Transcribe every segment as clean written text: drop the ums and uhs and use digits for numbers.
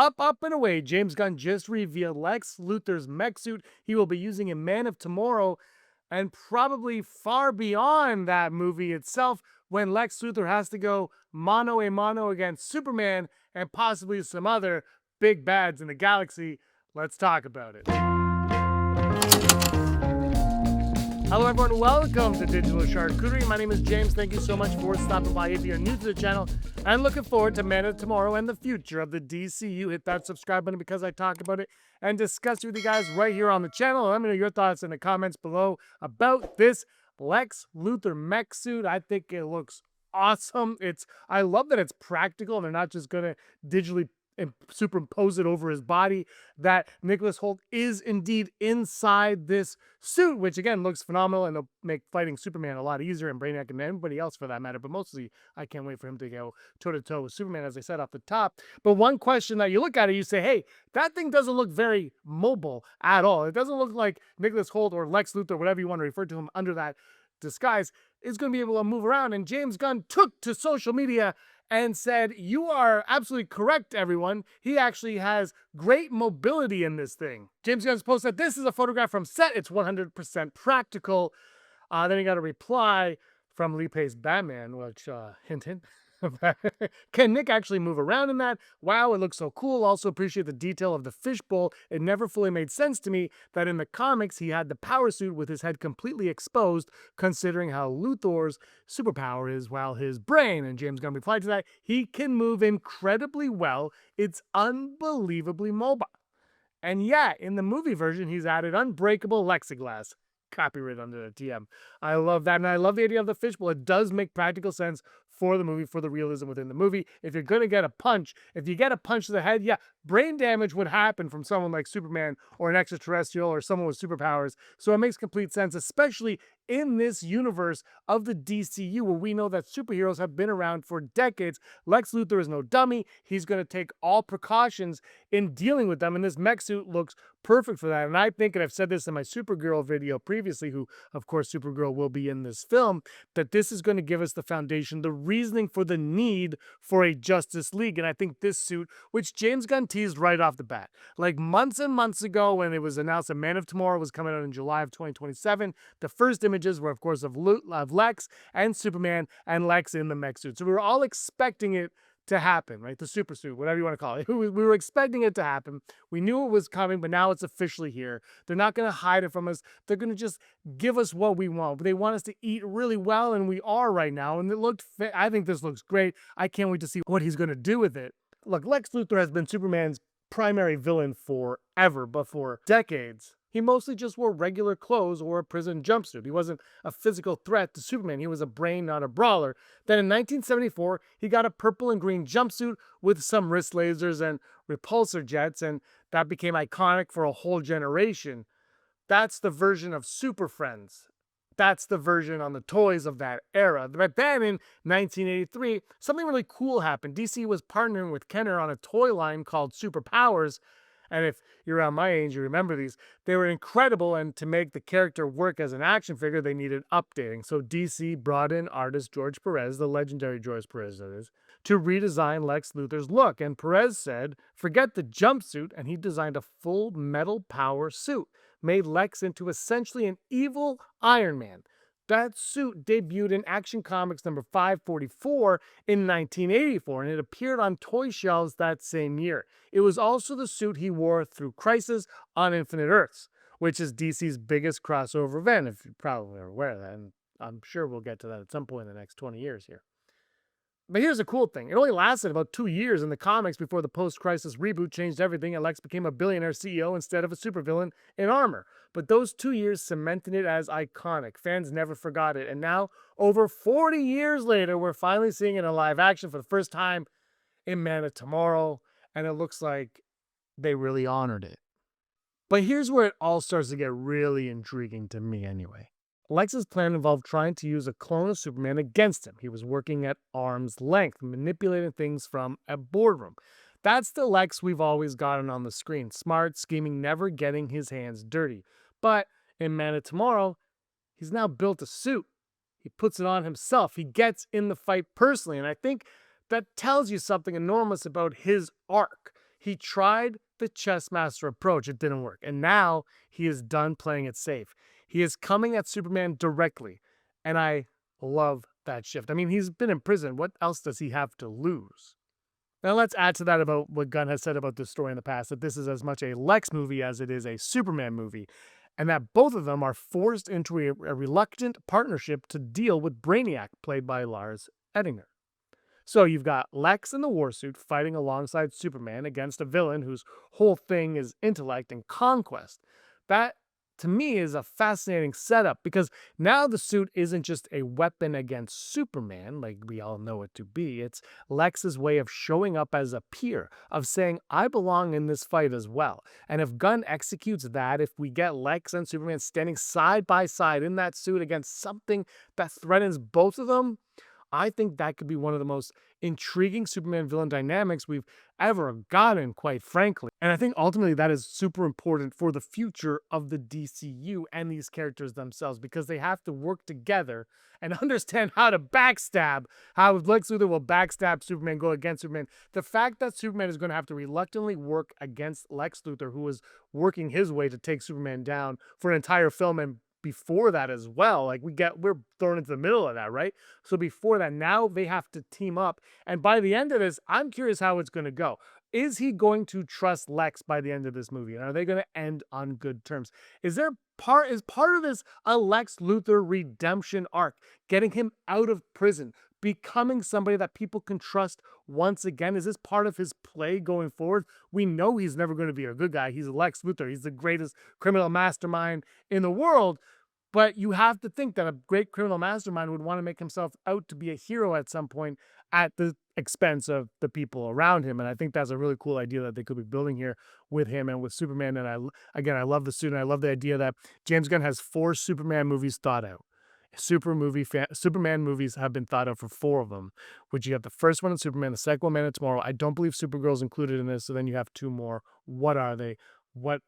Up, and away. James Gunn just revealed Lex Luthor's mech suit he will be using in Man of Tomorrow, and probably far beyond that movie itself, when Lex Luthor has to go mano a mano against Superman and possibly some other big bads in the galaxy. Let's talk about it. Hello everyone, welcome to Digital Charcuterie. My name is James. Thank you so much for stopping by. If you're new to the channel, I'm looking forward to Man of Tomorrow and the future of the DCU. Hit that subscribe button because I talk about it and discuss it with you guys right here on the channel. Let me know your thoughts in the comments below about this Lex Luthor mech suit. I think it looks awesome. I love that it's practical and they're not just gonna digitally and superimpose it over his body, that Nicholas Hoult is indeed inside this suit, which again looks phenomenal, and it'll make fighting Superman a lot easier, and Brainiac and anybody else for that matter. But mostly, I can't wait for him to go toe-to-toe with Superman, as I said off the top. But one question that you look at it, you say, hey, that thing doesn't look very mobile at all. It doesn't look like Nicholas Hoult or Lex Luthor, whatever you want to refer to him under that disguise, is going to be able to move around. And James Gunn took to social media and said, you are absolutely correct, everyone. He actually has great mobility in this thing. James Gunn's post said, this is a photograph from set. It's 100% practical. Then he got a reply from Lee Pace's Batman, which, hint, hint. Can Nick actually move around in that? Wow, it looks so cool. Also appreciate the detail of the fishbowl. It never fully made sense to me that in the comics he had the power suit with his head completely exposed, considering how Luthor's superpower is, while his brain, and James Gunn replied to that, he can move incredibly well. It's unbelievably mobile. And yeah, in the movie version, he's added unbreakable plexiglass. Copyright under the TM. I love that, and I love the idea of the fishbowl. It does make practical sense for the movie, for the realism within the movie. If you're going to get a punch, if you get a punch to the head, yeah, brain damage would happen from someone like Superman or an extraterrestrial or someone with superpowers. So it makes complete sense, especially in this universe of the DCU, where we know that superheroes have been around for decades. Lex Luthor is no dummy. He's going to take all precautions in dealing with them, and this mech suit looks perfect for that. And I think, and I've said this in my Supergirl video previously, who, of course, Supergirl will be in this film, that this is going to give us the foundation, the reasoning for the need for a Justice League. And I think this suit, which James Gunn teased right off the bat, like months and months ago when it was announced that Man of Tomorrow was coming out in July of 2027, the first images were, of course, of Lex and Superman and Lex in the mech suit. So we were all expecting it to happen, right? The super suit, whatever you want to call it. We were expecting it to happen. We knew it was coming, but now it's officially here. They're not going to hide it from us. They're going to just give us what we want. They want us to eat really well, and we are right now. And I think this looks great. I can't wait to see what he's going to do with it. Look, Lex Luthor has been Superman's primary villain forever, but for decades, he mostly just wore regular clothes or a prison jumpsuit. He wasn't a physical threat to Superman. He was a brain, not a brawler. Then in 1974, he got a purple and green jumpsuit with some wrist lasers and repulsor jets, and that became iconic for a whole generation. That's the version of Super Friends. That's the version on the toys of that era. But then in 1983, something really cool happened. DC was partnering with Kenner on a toy line called Superpowers. And if you're around my age, you remember these. They were incredible, and to make the character work as an action figure, they needed updating. So DC brought in artist George Perez, the legendary George Perez that is, to redesign Lex Luthor's look. And Perez said, forget the jumpsuit, and he designed a full metal power suit, made Lex into essentially an evil Iron Man. That suit debuted in Action Comics number 544 in 1984, and it appeared on toy shelves that same year. It was also the suit he wore through Crisis on Infinite Earths, which is DC's biggest crossover event, if you're probably aware of that, and I'm sure we'll get to that at some point in the next 20 years here. But here's the cool thing. It only lasted about 2 years in the comics before the post-Crisis reboot changed everything, and Lex became a billionaire CEO instead of a supervillain in armor. But those 2 years cemented it as iconic. Fans never forgot it. And now, over 40 years later, we're finally seeing it in live action for the first time in Man of Tomorrow, and it looks like they really honored it. But here's where it all starts to get really intriguing to me anyway. Lex's plan involved trying to use a clone of Superman against him. He was working at arm's length, manipulating things from a boardroom. That's the Lex we've always gotten on the screen. Smart, scheming, never getting his hands dirty. But in Man of Tomorrow, he's now built a suit. He puts it on himself. He gets in the fight personally. And I think that tells you something enormous about his arc. He tried the chess master approach. It didn't work. And now he is done playing it safe. He is coming at Superman directly. And I love that shift. I mean, he's been in prison. What else does he have to lose? Now let's add to that about what Gunn has said about this story in the past, that this is as much a Lex movie as it is a Superman movie, and that both of them are forced into a reluctant partnership to deal with Brainiac, played by Lars Ettinger. So you've got Lex in the Warsuit fighting alongside Superman against a villain whose whole thing is intellect and conquest. That, to me, is a fascinating setup because now the suit isn't just a weapon against Superman, like we all know it to be. It's Lex's way of showing up as a peer, of saying, I belong in this fight as well. And if Gunn executes that, if we get Lex and Superman standing side by side in that suit against something that threatens both of them, I think that could be one of the most intriguing Superman villain dynamics we've ever gotten, quite frankly. And I think ultimately that is super important for the future of the DCU and these characters themselves, because they have to work together and understand how to backstab, how Lex Luthor will backstab Superman, go against Superman. The fact that Superman is going to have to reluctantly work against Lex Luthor, who is working his way to take Superman down for an entire film, and before that as well, like we're thrown into the middle of that, right? So before that, now they have to team up, and by the end of this, I'm curious how it's going to go. Is he going to trust Lex by the end of this movie, and are they going to end on good terms? Is part of this a Lex Luthor redemption arc, getting him out of prison, becoming somebody that people can trust once again? Is this part of his play going forward? We know he's never going to be a good guy. He's Lex Luthor. He's the greatest criminal mastermind in the world. But you have to think that a great criminal mastermind would want to make himself out to be a hero at some point at the expense of the people around him. And I think that's a really cool idea that they could be building here with him and with Superman. And I love the suit, and I love the idea that James Gunn has 4 Superman movies thought out. Superman movies have been thought of for 4 of them, which you have the first one in Superman, the second one, Man of Tomorrow. I don't believe Supergirl's included in this, so then you have 2 more. What are they? What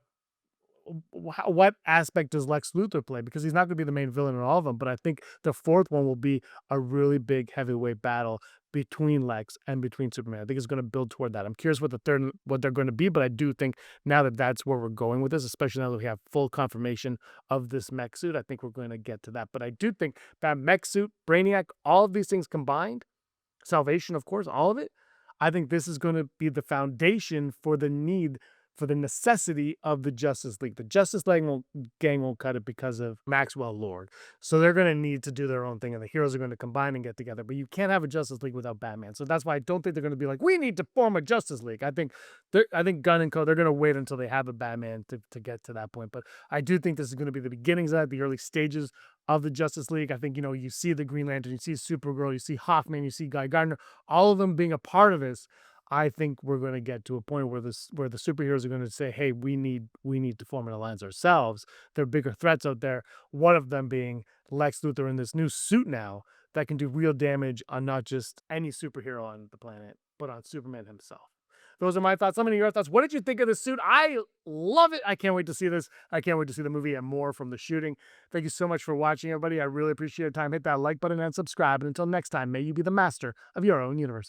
aspect does Lex Luthor play? Because he's not going to be the main villain in all of them, but I think the 4th one will be a really big heavyweight battle between Lex and between Superman. I think it's going to build toward that. I'm curious what they're going to be, but I do think now that that's where we're going with this, especially now that we have full confirmation of this mech suit, I think we're going to get to that. But I do think that mech suit, Brainiac, all of these things combined, Salvation, of course, all of it, I think this is going to be the foundation for the necessity of the Justice League. The Justice League gang won't cut it because of Maxwell Lord. So they're going to need to do their own thing, and the heroes are going to combine and get together. But you can't have a Justice League without Batman. So that's why I don't think they're going to be like, we need to form a Justice League. I think Gunn and Co., they're going to wait until they have a Batman to get to that point. But I do think this is going to be the beginnings of that, the early stages of the Justice League. I think, you see the Green Lantern, you see Supergirl, you see Hoffman, you see Guy Gardner, all of them being a part of this. I think we're going to get to a point where the superheroes are going to say, hey, we need to form an alliance ourselves. There are bigger threats out there, one of them being Lex Luthor in this new suit now that can do real damage on not just any superhero on the planet, but on Superman himself. Those are my thoughts. Let me know your thoughts. What did you think of this suit? I love it. I can't wait to see this. I can't wait to see the movie and more from the shooting. Thank you so much for watching, everybody. I really appreciate your time. Hit that like button and subscribe. And until next time, may you be the master of your own universe.